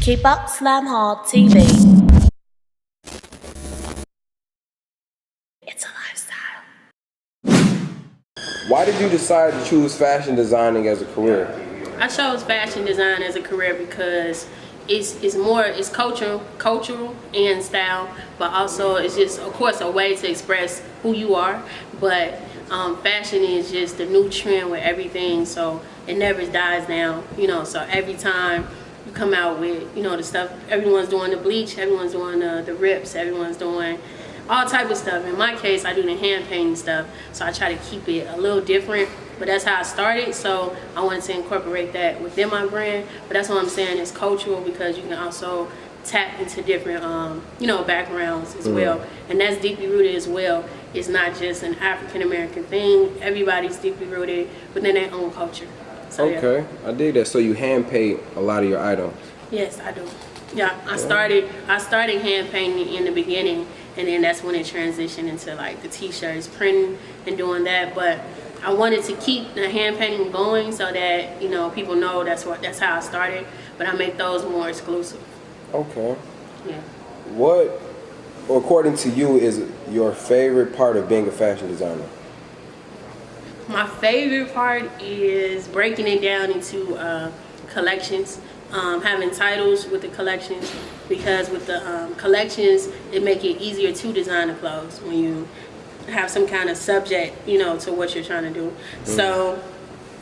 Keep up Slam Hard TV. It's a lifestyle. Why did you decide to choose fashion designing as a career? I chose fashion design as a career because it's cultural and style, but also it's just, of course, a way to express who you are. But fashion is just the new trend with everything, so it never dies down. So every time you come out with the stuff, everyone's doing the bleach, everyone's doing the rips, everyone's doing all type of stuff. In my case, I do the hand painting stuff, so I try to keep it a little different. But that's how I started, so I wanted to incorporate that within my brand. But that's what I'm saying, it's cultural, because you can also tap into different backgrounds as well. And that's deeply rooted as well. It's not just an African American thing. Everybody's deeply rooted within their own culture. So, okay, yeah. I dig that. So you hand paint a lot of your items? Yes, I do. Yeah, I started hand painting in the beginning, and then that's when it transitioned into like the t-shirts, printing and doing that. But I wanted to keep the hand painting going so that people know that's how I started. But I make those more exclusive. Okay. Yeah. What, according to you, is your favorite part of being a fashion designer? My favorite part is breaking it down into collections, having titles with the collections, because with the collections, it make it easier to design the clothes when you have some kind of subject, to what you're trying to do. So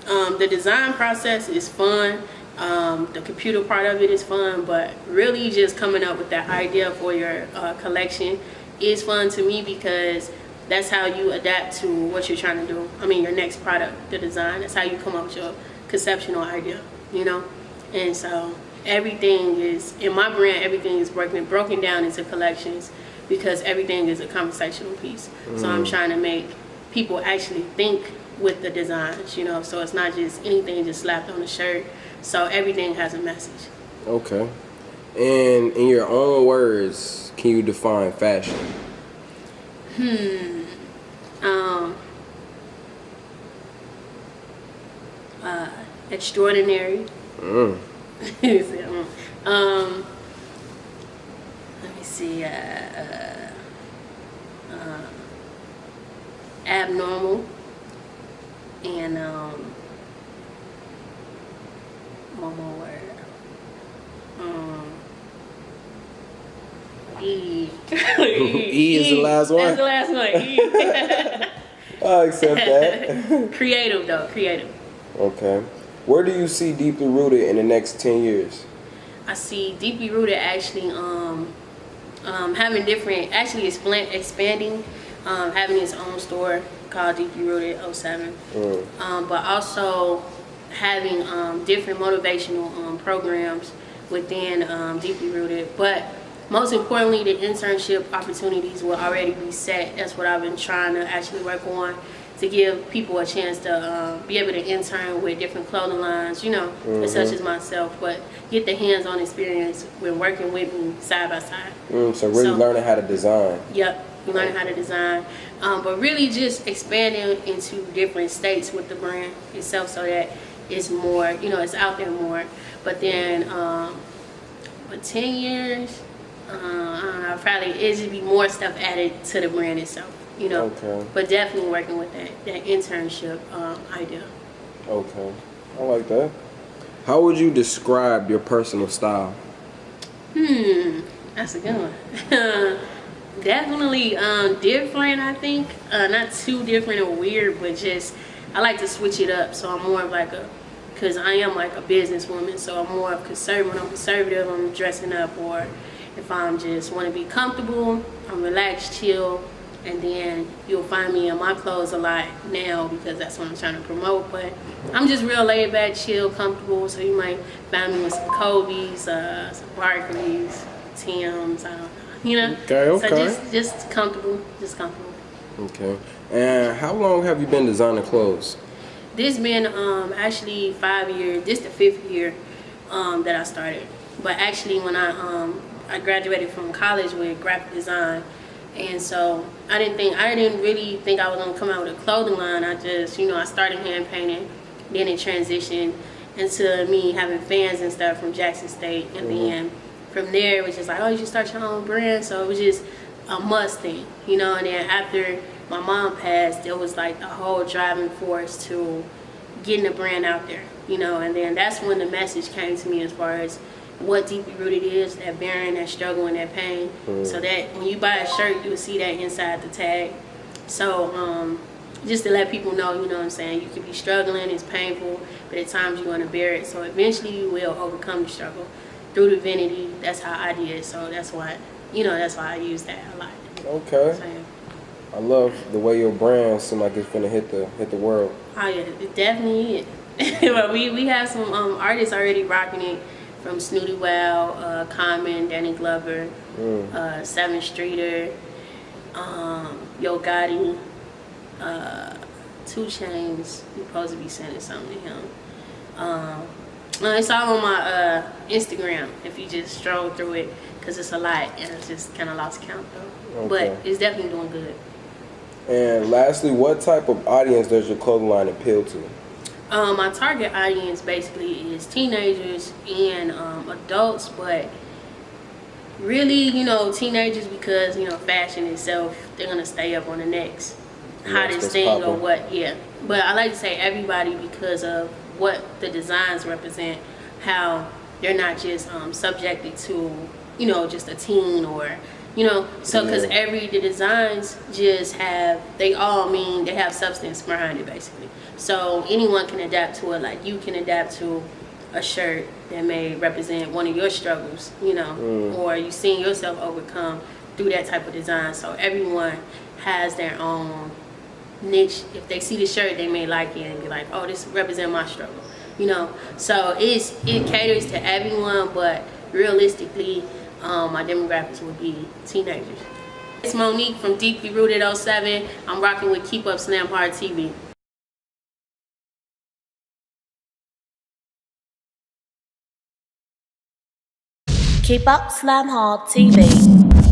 the design process is fun. The computer part of it is fun, but really just coming up with that idea for your collection is fun to me, because that's how you adapt to what you're trying to do. I mean, your next product, the design, that's how you come up with your conceptual idea, And so everything is, in my brand, everything is broken down into collections, because everything is a conversational piece. So I'm trying to make people actually think with the designs, so it's not just anything just slapped on a shirt. So everything has a message. Okay. And in your own words, can you define fashion? Extraordinary. Let me see. Abnormal. And one more word. E. E is the last one? That's the last one. E. I accept that. Creative, though. Creative. Okay. Where do you see Deeply Rooted in the next 10 years? I see Deeply Rooted actually having different, actually expanding, having its own store called Deeply Rooted07. But also having different motivational programs within Deeply Rooted. But most importantly, the internship opportunities will already be set. That's what I've been trying to actually work on, to give people a chance to be able to intern with different clothing lines, such as myself, but get the hands-on experience when working with me side by side. So really learning how to design. Yep, learning how to design. But really just expanding into different states with the brand itself, so that it's more, it's out there more. But then, for 10 years, I don't know, probably it should be more stuff added to the brand itself, Okay. But definitely working with that internship idea. Okay, I like that. How would you describe your personal style? That's a good one. Definitely different, I think. Not too different or weird, but just, I like to switch it up. So I'm more of like because I am like a businesswoman, so I'm more of conservative. When I'm conservative, I'm dressing up, or if I'm just want to be comfortable, I'm relaxed, chill, and then you'll find me in my clothes a lot now, because that's what I'm trying to promote. But I'm just real laid back, chill, comfortable, so you might find me with some Kobe's, some Barclays, Tim's, I don't know, Okay. So just comfortable, Okay. And how long have you been designing clothes? This been actually 5 years. This the 5th year that I started. But actually, when I graduated from college with graphic design, and so I didn't really think I was gonna come out with a clothing line. I just, I started hand painting, then it transitioned into me having fans and stuff from Jackson State. And then from there, it was just like, oh, you should start your own brand. So it was just a must thing, you know. And then after my mom passed, it was like the whole driving force to getting the brand out there, you know. And then that's when the message came to me as far as what Deeply Rooted is, that bearing, that struggle, and that pain. So that when you buy a shirt, you will see that inside the tag. So just to let people know, you know what I'm saying, you could be struggling, it's painful, but at times you're going to bear it. So eventually you will overcome the struggle through divinity. That's how I did. So that's why, you know, that's why I use that a lot. Okay. So, I love the way your brand seems like it's finna hit the world. oh yeah, it definitely is. But we have some artists already rocking it, from Snooty Wow, Common, Danny Glover, 7 Streeter, Yo Gotti, 2 Chainz. We supposed to be sending something to him. It's all on my Instagram if you just stroll through it, because it's a lot and I just kind of lost count though. Okay. But it's definitely doing good. And lastly, what type of audience does your clothing line appeal to? My target audience basically is teenagers and adults, but really, you know, teenagers, because, you know, fashion itself, they're gonna stay up on the next hottest thing or what, yeah. But I like to say everybody, because of what the designs represent, how they're not just subjected to, you know, just a teen or, you know, so because the designs just have, they have substance behind it basically. So anyone can adapt to it. Like you can adapt to a shirt that may represent one of your struggles, you know, or you seen yourself overcome through that type of design. So everyone has their own niche. If they see the shirt, they may like it and be like, oh, this represents my struggle, you know. So it caters to everyone, but realistically, my demographics would be teenagers. It's Monique from Deeply Rooted07. I'm rocking with Keep Up Slam Hard TV. Keep Up Slam Hard TV.